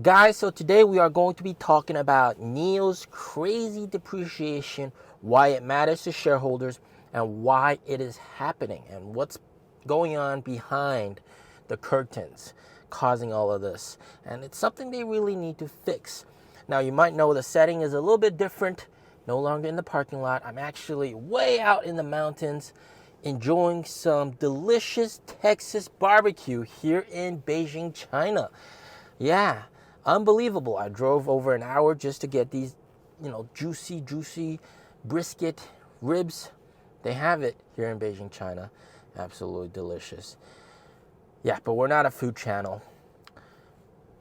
Guys, so today we are going to be talking about NIO's crazy depreciation, why it matters to shareholders, and why it is happening, and what's going on behind the curtains causing all of this. And it's something they really need to fix. Now, you might know the setting is a little bit different, no longer in the parking lot. I'm actually way out in the mountains enjoying some delicious Texas barbecue here in Beijing, China. Yeah, unbelievable. I drove over an hour just to get these, juicy brisket ribs. They have it here in Beijing, China. Absolutely delicious. Yeah, but we're not a food channel.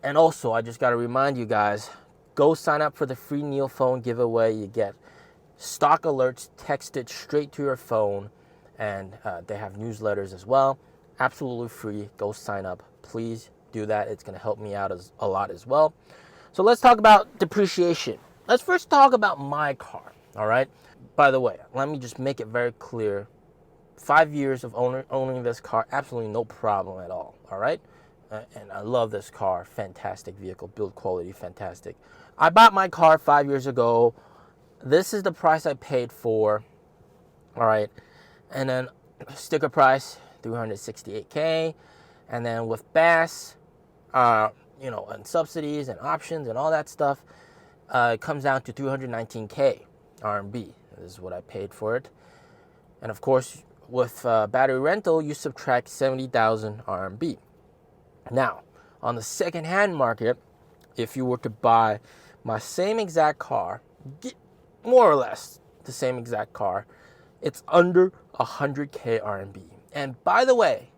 And also, I just got to remind you guys, go sign up for the free NIO phone giveaway. You get stock alerts texted straight to your phone, and they have newsletters as well. Absolutely free. Go sign up. Please do that. It's going to help me out a lot as well. So let's talk about depreciation. Let's first talk about my car, all right? By the way, let me just make it very clear. 5 years of owning this car, absolutely no problem at all right? And I love this car. Fantastic vehicle, build quality, fantastic. I bought my car 5 years ago. This is the price I paid for, all right? And then sticker price, $368K. And then with BAS, and subsidies and options and all that stuff, it comes down to 319K RMB. This is what I paid for it. And of course, with battery rental, you subtract 70,000 RMB. Now, on the second-hand market, if you were to buy my same exact car, more or less the same exact car, it's under 100K RMB. And by the way,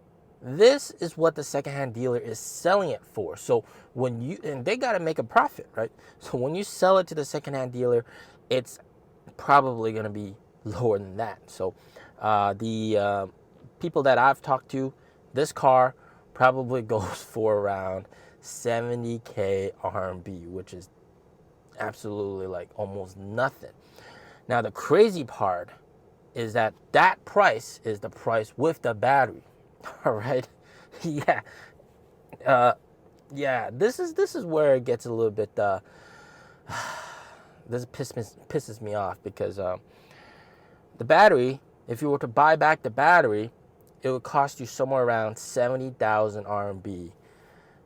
this is what the secondhand dealer is selling it for. So and they got to make a profit, right? So when you sell it to the secondhand dealer, it's probably going to be lower than that. So the people that I've talked to, this car probably goes for around 70K RMB, which is absolutely like almost nothing. Now, the crazy part is that price is the price with the battery. All right. Yeah. This is where it gets a little bit this pisses me off, because the battery, if you were to buy back the battery, it would cost you somewhere around 70,000 RMB.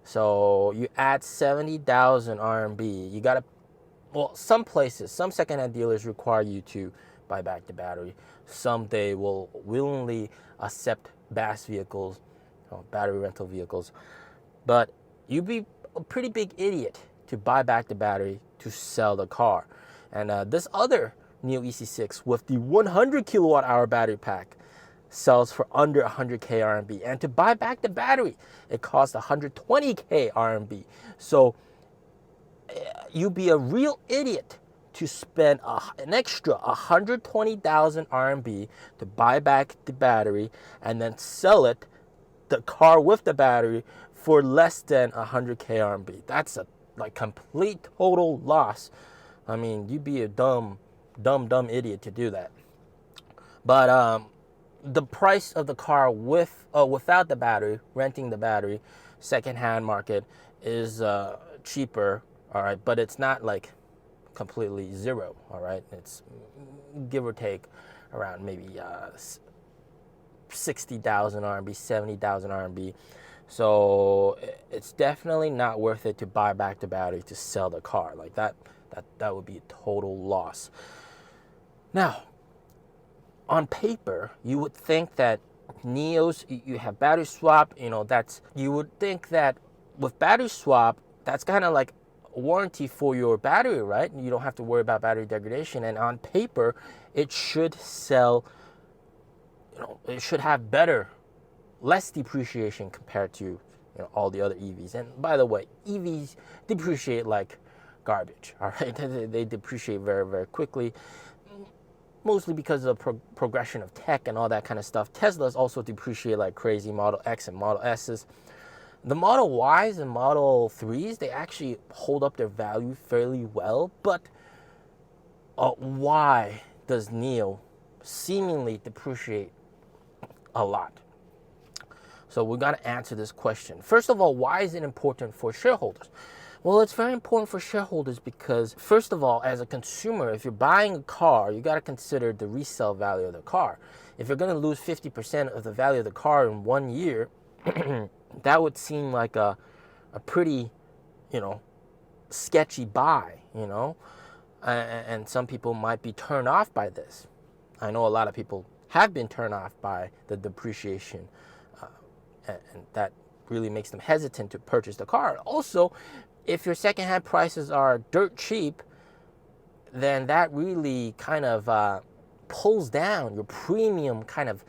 So you add 70,000 RMB, you got to, some places, some secondhand dealers require you to buy back the battery. Some they will willingly accept BAS vehicles, battery rental vehicles. But you'd be a pretty big idiot to buy back the battery to sell the car. And this other NIO EC6 with the 100 kilowatt hour battery pack sells for under 100K RMB. And to buy back the battery, it costs 120K RMB. So you'd be a real idiot to spend an extra 120,000 RMB to buy back the battery and then sell it, the car with the battery, for less than 100K RMB. That's a complete total loss. I mean, you'd be a dumb idiot to do that. But the price of the car without the battery, renting the battery, secondhand market, is cheaper, all right? But it's not like completely zero, all right? It's give or take around maybe 60,000 RMB, 70,000 RMB. So it's definitely not worth it to buy back the battery to sell the car. Like that would be a total loss. Now, on paper, you would think that NIOs, you have battery swap, you would think that with battery swap, that's kind of like warranty for your battery, right? You don't have to worry about battery degradation. And on paper, it should sell, it should have less depreciation compared to all the other EVs. And by the way, EVs depreciate like garbage, all right? They depreciate very, very quickly, mostly because of the progression of tech and all that kind of stuff. Teslas also depreciate like crazy. Model X and Model S's. The Model Ys and Model 3s, they actually hold up their value fairly well. But why does NIO seemingly depreciate a lot? So we got to answer this question. First of all, why is it important for shareholders? Well, it's very important for shareholders because, first of all, as a consumer, if you're buying a car, you got to consider the resale value of the car. If you're going to lose 50% of the value of the car in 1 year, that would seem like a pretty, sketchy buy, and some people might be turned off by this. I know a lot of people have been turned off by the depreciation, and that really makes them hesitant to purchase the car. Also, if your secondhand prices are dirt cheap, then that really kind of pulls down your premium, kind of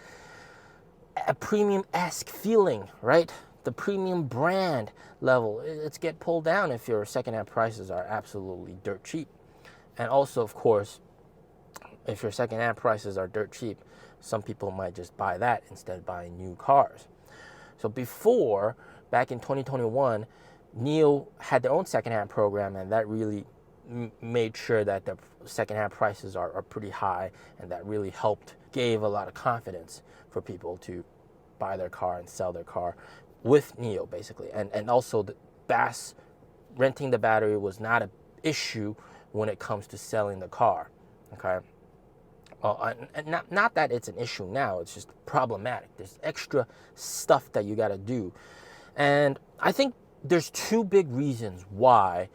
a premium-esque feeling, right? The premium brand level, it's get pulled down if your secondhand prices are absolutely dirt cheap. And also, of course, if your secondhand prices are dirt cheap, some people might just buy that instead of buying new cars. So before, back in 2021, NIO had their own secondhand program, and that really made sure that the secondhand prices are pretty high, and that really gave a lot of confidence for people to buy their car and sell their car with NIO, basically. And also, the renting the battery was not an issue when it comes to selling the car, okay? And not that it's an issue now, it's just problematic. There's extra stuff that you got to do. And I think there's two big reasons why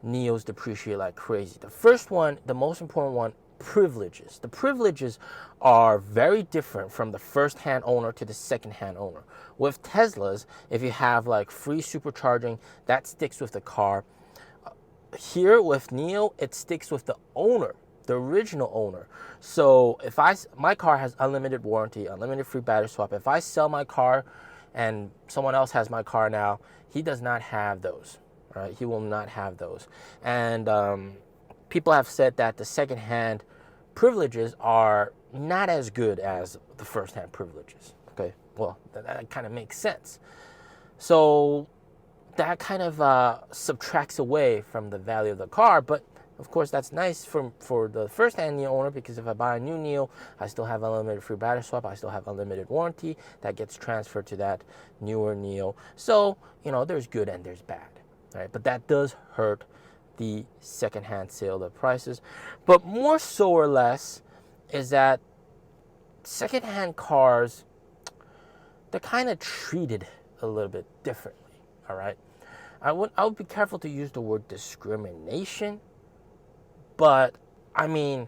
NIOs depreciate like crazy. The first one, the most important one, privileges. The privileges are very different from the first-hand owner to the second-hand owner. With Teslas, if you have like free supercharging, that sticks with the car. Here with NIO, it sticks with the owner, the original owner. So if my car has unlimited warranty, unlimited free battery swap. If I sell my car and someone else has my car now, he does not have those, right? He will not have those. And people have said that the second-hand privileges are not as good as the first-hand privileges, okay? Well, that kind of makes sense. So that kind of subtracts away from the value of the car, but of course that's nice for the first-hand NIO owner, because if I buy a new NIO, I still have unlimited free battery swap, I still have unlimited warranty that gets transferred to that newer NIO. So, there's good and there's bad, right? But that does hurt the second-hand sale, the prices. But more so or less is that second-hand cars, they're kind of treated a little bit differently, all right? I would be careful to use the word discrimination, but I mean,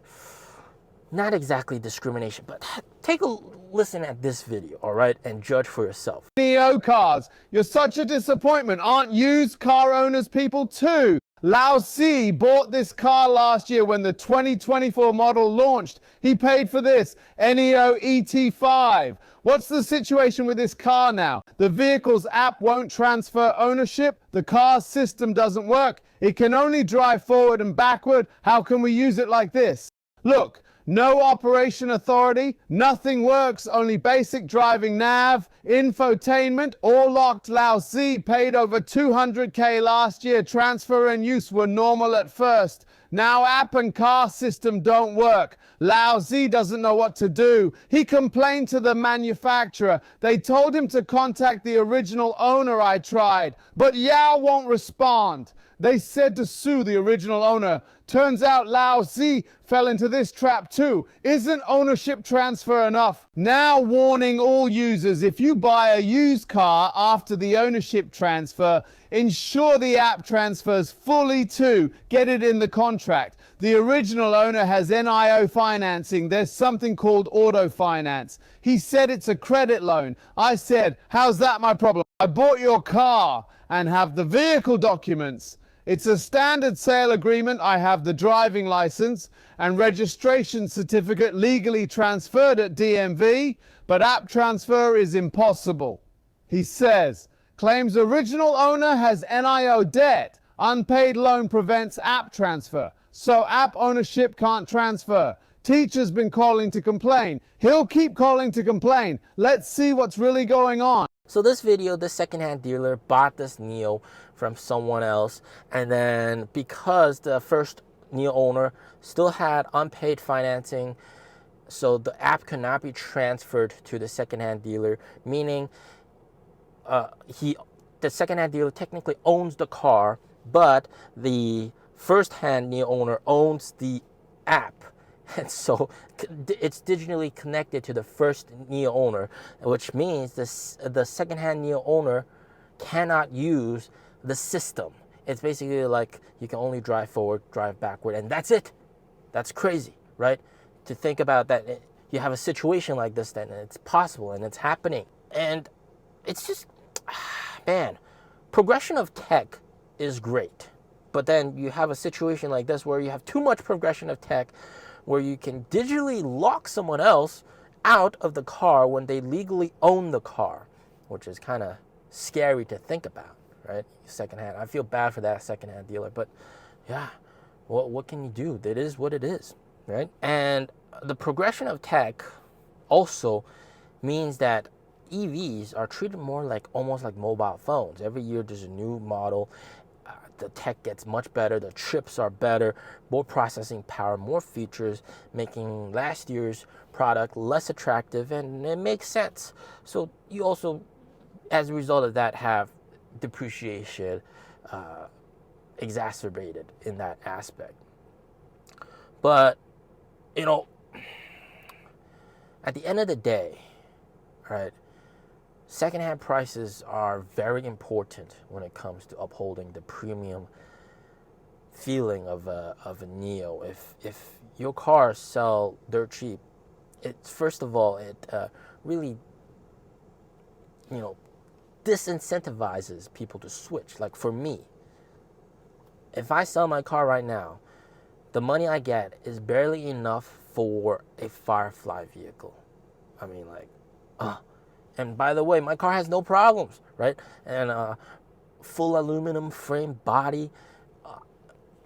not exactly discrimination, but take a listen at this video, all right, and judge for yourself. NIO cars, you're such a disappointment. Aren't used car owners people too? Lao Si bought this car last year when the 2024 model launched. He paid for this NIO ET5. What's the situation with this car now? The vehicle's app won't transfer ownership. The car's system doesn't work. It can only drive forward and backward. How can we use it like this? Look, no operation authority, nothing works, only basic driving nav, infotainment, all locked. Lao Si paid over 200K last year. Transfer and use were normal at first. Now app and car system don't work. Lao Si doesn't know what to do. He complained to the manufacturer. They told him to contact the original owner. I tried, but Yao won't respond. They said to sue the original owner. Turns out Lao Si fell into this trap too. Isn't ownership transfer enough? Now warning all users, if you buy a used car after the ownership transfer, ensure the app transfers fully too. Get it in the contract. The original owner has NIO financing. There's something called auto finance. He said it's a credit loan. I said, how's that my problem? I bought your car and have the vehicle documents. It's a standard sale agreement. I have the driving license and registration certificate legally transferred at DMV, but app transfer is impossible. He says, claims original owner has NIO debt. Unpaid loan prevents app transfer, so app ownership can't transfer. Teacher's been calling to complain. He'll keep calling to complain. Let's see what's really going on. So this video, this secondhand dealer bought this NIO from someone else, and then because the first NIO owner still had unpaid financing, so the app could not be transferred to the secondhand dealer, meaning the secondhand dealer technically owns the car, but the first-hand NIO owner owns the app. And so it's digitally connected to the first NIO owner, which means the second-hand NIO owner cannot use the system. It's basically like you can only drive forward, drive backward, and that's it. That's crazy, right? To think about that, you have a situation like this, then it's possible and it's happening. And it's just, man, progression of tech is great. But then you have a situation like this where you have too much progression of tech, where you can digitally lock someone else out of the car when they legally own the car, which is kind of scary to think about, right? Secondhand. I feel bad for that secondhand dealer, but yeah, what can you do? That is what it is, right? And the progression of tech also means that EVs are treated more like almost like mobile phones. Every year there's a new model. The tech gets much better, the chips are better, more processing power, more features, making last year's product less attractive, and it makes sense. So you also, as a result of that, have depreciation exacerbated in that aspect. But, you know, at the end of the day, right, secondhand prices are very important when it comes to upholding the premium feeling of a NIO. If your cars sell dirt cheap, it's first of all, it really, you know, disincentivizes people to switch. Like for me, if I sell my car right now, the money I get is barely enough for a Firefly vehicle. I mean, like, and by the way, my car has no problems, right? And full aluminum frame body,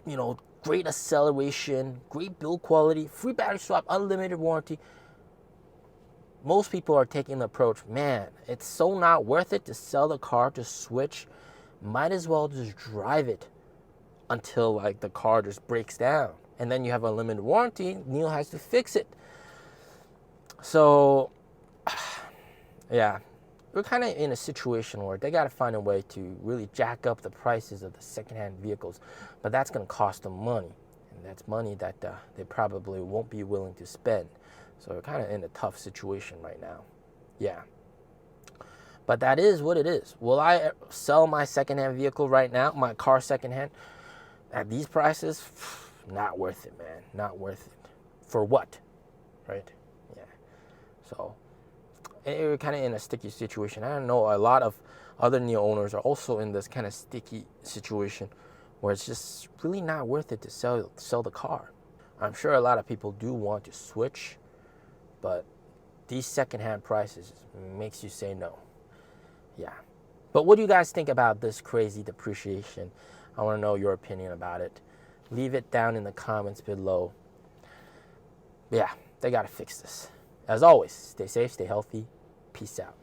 you know, great acceleration, great build quality, free battery swap, unlimited warranty. Most people are taking the approach, man, it's so not worth it to sell the car to switch. Might as well just drive it until like the car just breaks down. And then you have unlimited warranty, NIO has to fix it. So, yeah, we're kind of in a situation where they got to find a way to really jack up the prices of the secondhand vehicles, but that's going to cost them money, and that's money that they probably won't be willing to spend. So we're kind of in a tough situation right now. Yeah, but that is what it is. Will I sell my secondhand vehicle right now, my car secondhand, at these prices? Not worth it, man. Not worth it. For what? Right? Yeah. So we're kind of in a sticky situation. I don't know, a lot of other NIO owners are also in this kind of sticky situation where it's just really not worth it to sell the car. I'm sure a lot of people do want to switch, but these secondhand prices makes you say no. Yeah. But what do you guys think about this crazy depreciation? I want to know your opinion about it. Leave it down in the comments below. Yeah, they got to fix this. As always, stay safe, stay healthy. Peace out.